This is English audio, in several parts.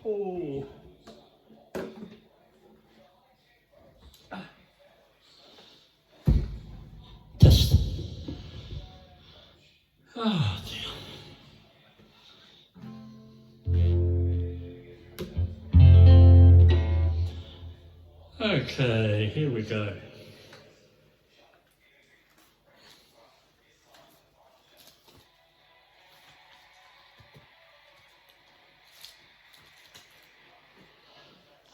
Oh. Just. Oh dear. Okay, here we go.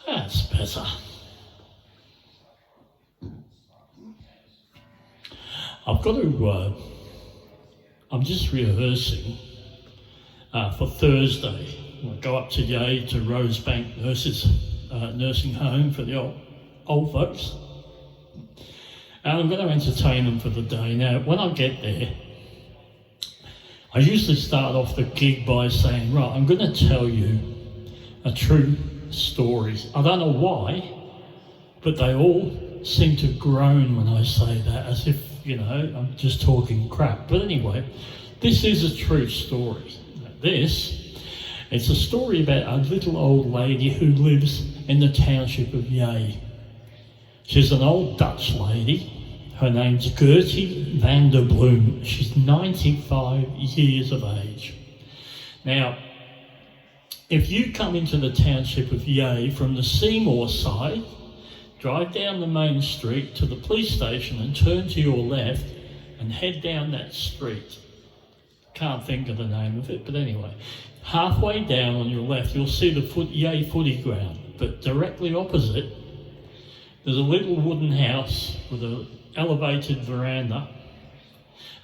That's better. I've got to, I'm just rehearsing for Thursday. I'll go up to Yea to Rosebank Nursing Home for the old folks. And I'm going to entertain them for the day. Now, when I get there, I usually start off the gig by saying, right, I'm going to tell you a true story. I don't know why, but they all seem to groan when I say that, as if, you know, I'm just talking crap. But anyway, this is a true story. It's a story about a little old lady who lives in the township of Yea. She's an old Dutch lady. Her name's Gertie van der Bloem. She's 95 years of age. Now, if you come into the township of Yea from the Seymour side, drive down the main street to the police station and turn to your left and head down that street. Can't think of the name of it, but anyway. Halfway down on your left, you'll see the Yea footy ground, but directly opposite, there's a little wooden house with an elevated veranda,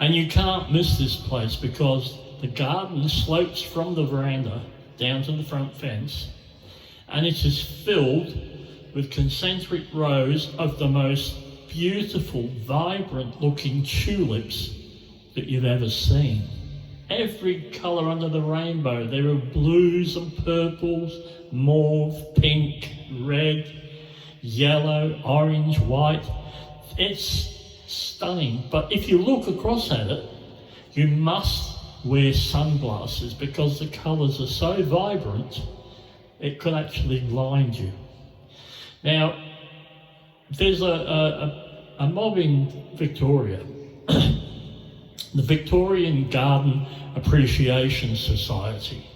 and you can't miss this place because the garden slopes from the veranda down to the front fence, and it is filled with concentric rows of the most beautiful, vibrant looking tulips that you've ever seen. Every colour under the rainbow. There are blues and purples, mauve, pink, red, yellow, orange, white. It's stunning. But if you look across at it, you must wear sunglasses because the colours are so vibrant, it could actually blind you. Now, there's a mob in Victoria, the Victorian Garden Appreciation Society,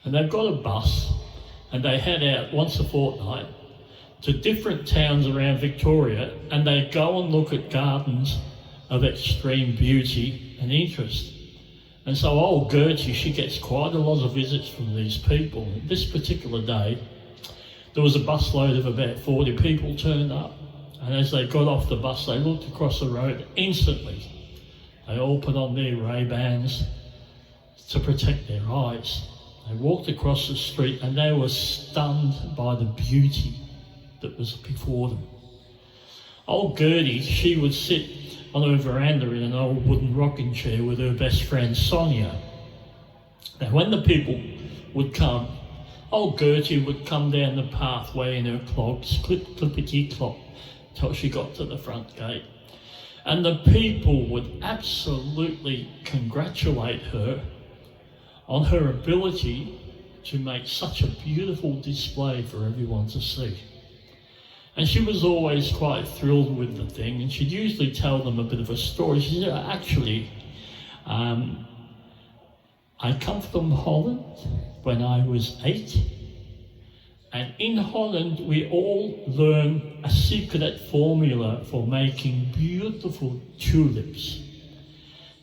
and they've got a bus and they head out once a fortnight to different towns around Victoria, and they go and look at gardens of extreme beauty and interest. And so old Gertie, she gets quite a lot of visits from these people. This particular day, there was a busload of about 40 people turned up, and as they got off the bus, they looked across the road. Instantly, they all put on their Ray-Bans to protect their eyes. They walked across the street and they were stunned by the beauty that was before them. Old Gertie, she would sit on her veranda in an old wooden rocking chair with her best friend Sonia. Now when the people would come, old Gertie would come down the pathway in her clogs, clippity-clop, till she got to the front gate. And the people would absolutely congratulate her on her ability to make such a beautiful display for everyone to see. And she was always quite thrilled with the thing, and she'd usually tell them a bit of a story. She said, actually, I come from Holland when I was 8, and in Holland we all learn a secret formula for making beautiful tulips.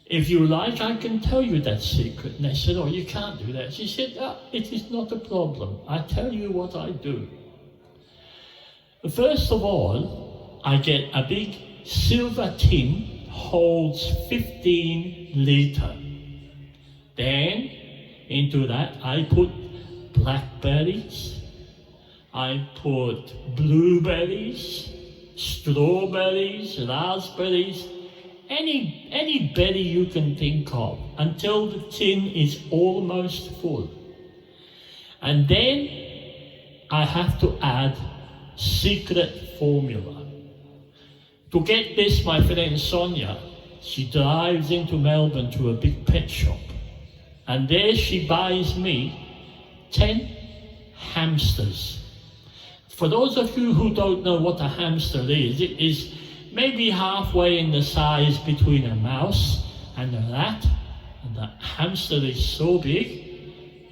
If you like, I can tell you that secret. And they said, oh, you can't do that. She said, it is not a problem. I tell you what I do. First of all, I get a big silver tin, holds 15 litre. Then, into that, I put blackberries, I put blueberries, strawberries, raspberries, any berry you can think of, until the tin is almost full. And then I have to add secret formula. To get this, my friend Sonia, she drives into Melbourne to a big pet shop, and there she buys me 10 hamsters. For those of you who don't know what a hamster is, it is maybe halfway in the size between a mouse and a rat. And the hamster is so big,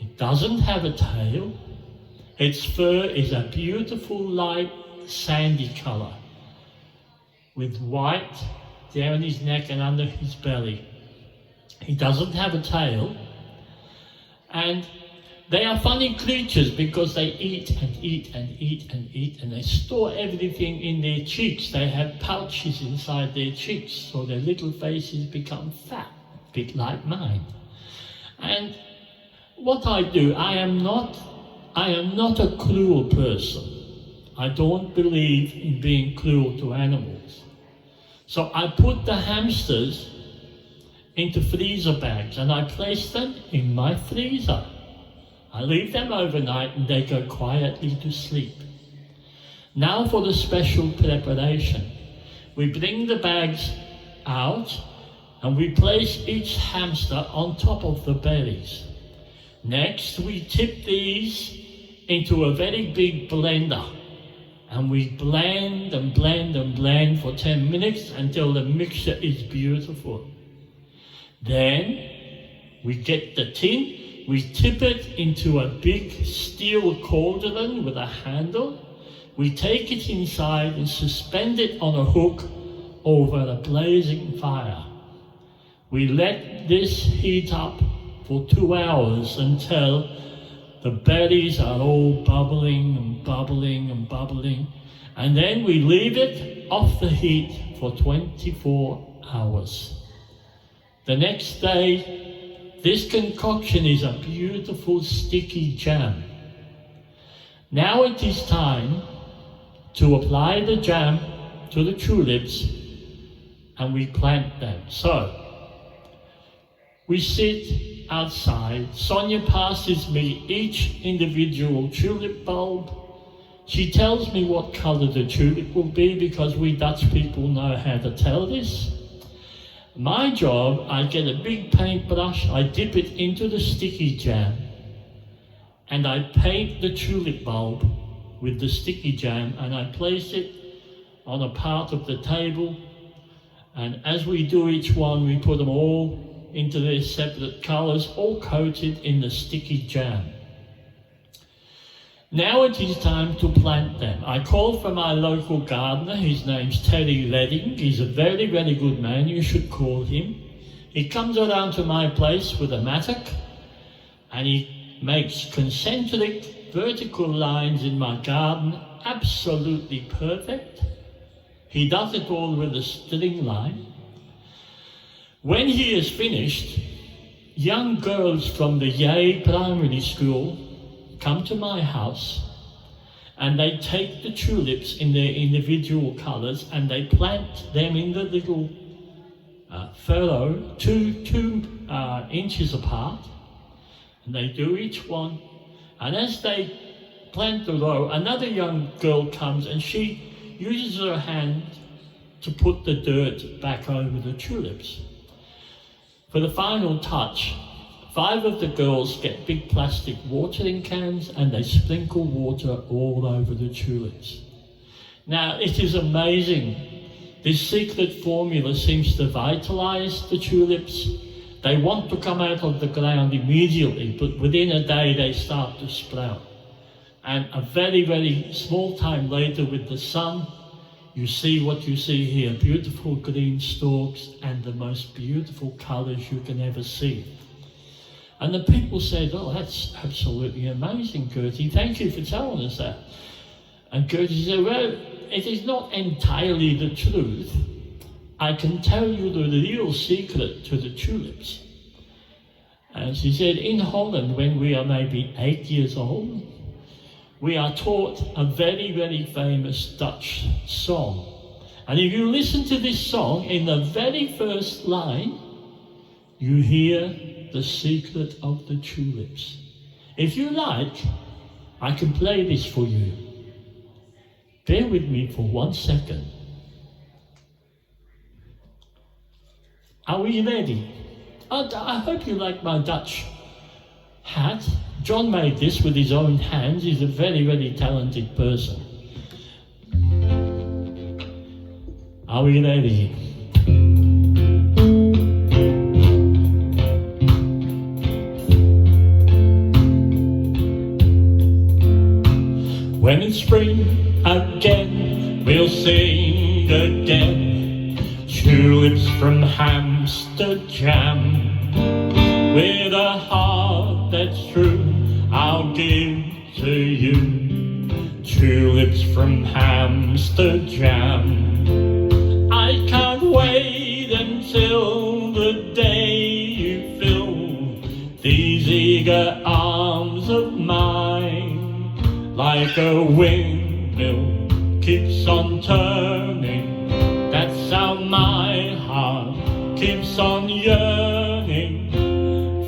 it doesn't have a tail. Its fur is a beautiful light sandy color with white down his neck and under his belly. He doesn't have a tail, and they are funny creatures because they eat and eat and eat and eat, and they store everything in their cheeks. They have pouches inside their cheeks, so their little faces become fat, a bit like mine. And what I do, I am not a cruel person. I don't believe in being cruel to animals. So I put the hamsters into freezer bags and I place them in my freezer. I leave them overnight and they go quietly to sleep. Now for the special preparation. We bring the bags out and we place each hamster on top of the berries. Next, we tip these into a very big blender and we blend and blend and blend for 10 minutes until the mixture is beautiful. Then we get the tin, we tip it into a big steel cauldron with a handle. We take it inside and suspend it on a hook over a blazing fire. We let this heat up for 2 hours until the berries are all bubbling and bubbling and bubbling. And then we leave it off the heat for 24 hours. The next day, this concoction is a beautiful sticky jam. Now it is time to apply the jam to the tulips and we plant them. So, we sit outside. Sonia passes me each individual tulip bulb. She tells me what colour the tulip will be because we Dutch people know how to tell this. My job, I get a big paintbrush, I dip it into the sticky jam, and I paint the tulip bulb with the sticky jam, and I place it on a part of the table, and as we do each one, we put them all into their separate colours, all coated in the sticky jam. Now it is time to plant them. I called for my local gardener. His name's Terry Redding. He's a very, very good man. You should call him. He comes around to my place with a mattock and he makes concentric vertical lines in my garden, absolutely perfect. He does it all with a string line. When he is finished, young girls from the Yea primary school come to my house and they take the tulips in their individual colours and they plant them in the little furrow, two inches apart, and they do each one. And as they plant the row, another young girl comes and she uses her hand to put the dirt back over the tulips. For the final touch, 5 of the girls get big plastic watering cans and they sprinkle water all over the tulips. Now, it is amazing. This secret formula seems to vitalize the tulips. They want to come out of the ground immediately, but within a day they start to sprout. And a very, very small time later with the sun, you see what you see here, beautiful green stalks and the most beautiful colours you can ever see. And the people said, oh, that's absolutely amazing, Gertie. Thank you for telling us that. And Gertie said, well, it is not entirely the truth. I can tell you the real secret to the tulips. And she said, in Holland, when we are maybe 8 years old, we are taught a very, very famous Dutch song. And if you listen to this song, in the very first line, you hear the secret of the tulips. If you like, I can play this for you. Bear with me for 1 second. Are we ready? I hope you like my Dutch hat, John made this with his own hands. He's a very, very talented person. Are we ready? When it's spring again, we'll sing again. Tulips from Amsterdam. With a heart that's true, I'll give to you. Tulips from Amsterdam. I can't wait until the day you fill these eager arms of mine. Like a windmill keeps on turning, that's how my heart keeps on yearning.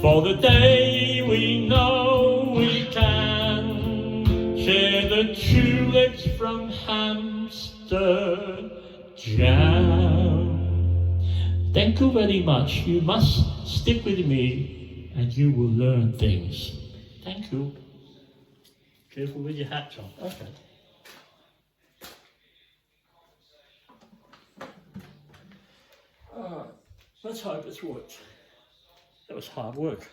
For the day we know we can share the tulips from Amsterdam. Thank you very much. You must stick with me and you will learn things. Thank you. Careful with your hat, John. Okay. Alright, let's hope it's worked. That was hard work.